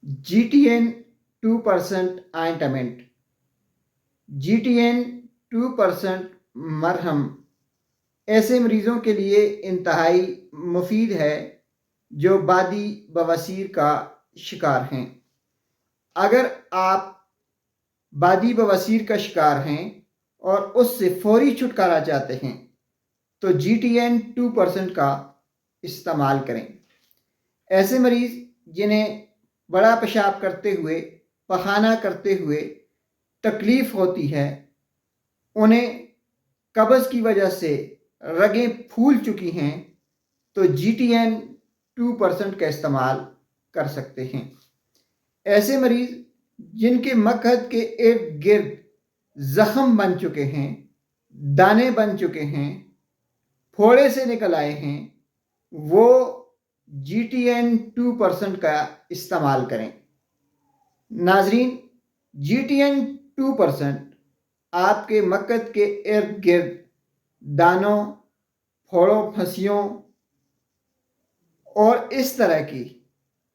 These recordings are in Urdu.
GTN 2% ointment. GTN 2% مرہم ایسے مریضوں کے لیے انتہائی مفید ہے جو بادی بواسیر کا شکار ہیں. اگر آپ بادی بواسیر کا شکار ہیں اور اس سے فوری چھٹکارا چاہتے ہیں تو GTN 2% کا استعمال کریں. ایسے مریض جنہیں بڑا پیشاب کرتے ہوئے، پخانہ کرتے ہوئے تکلیف ہوتی ہے، انہیں قبض کی وجہ سے رگیں پھول چکی ہیں، تو GTN 2% کا استعمال کر سکتے ہیں. ایسے مریض جن کے مقعد کے ارد گرد زخم بن چکے ہیں، دانے بن چکے ہیں، پھوڑے سے نکل آئے ہیں، وہ GTN 2% کا استعمال کریں. ناظرین، GTN 2% آپ کے مقعد کے ارد گرد دانوں، پھوڑوں، پھنسیوں اور اس طرح کی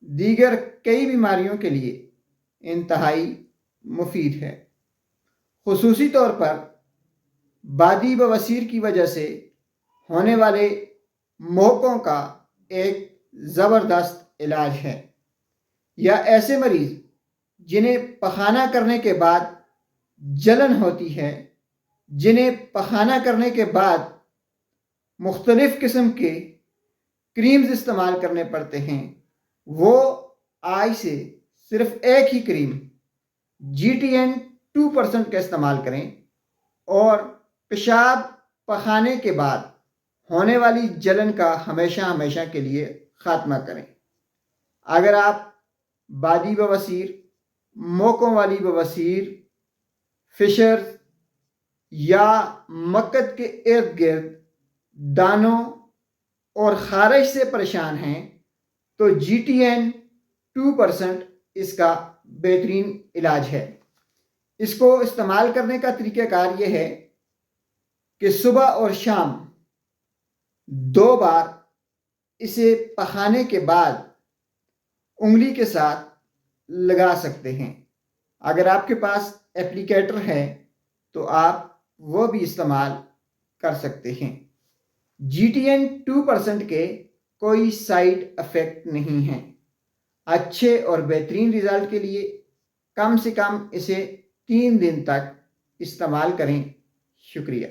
دیگر کئی بیماریوں کے لیے انتہائی مفید ہے. خصوصی طور پر بادی بواسیر کی وجہ سے ہونے والے موقعوں کا ایک زبردست علاج ہے. یا ایسے مریض جنہیں پخانہ کرنے کے بعد جلن ہوتی ہے، جنہیں پخانہ کرنے کے بعد مختلف قسم کے کریمز استعمال کرنے پڑتے ہیں، وہ آج سے صرف ایک ہی کریم GTN 2% کا استعمال کریں اور پیشاب پخانے کے بعد ہونے والی جلن کا ہمیشہ ہمیشہ کے لیے خاتمہ کریں. اگر آپ بادی بواسیر، موقعوں والی بواسیر، فشر یا مقعد کے ارد گرد دانوں اور خارش سے پریشان ہیں تو GTN 2% اس کا بہترین علاج ہے. اس کو استعمال کرنے کا طریقہ کار یہ ہے کہ صبح اور شام 2 بار اسے پخانے کے بعد انگلی کے ساتھ لگا سکتے ہیں. اگر آپ کے پاس اپلیکیٹر ہے تو آپ وہ بھی استعمال کر سکتے ہیں. GTN 2% کے کوئی سائیڈ افیکٹ نہیں ہیں. اچھے اور بہترین رزلٹ کے لیے کم سے کم اسے 3 دن تک استعمال کریں. شکریہ.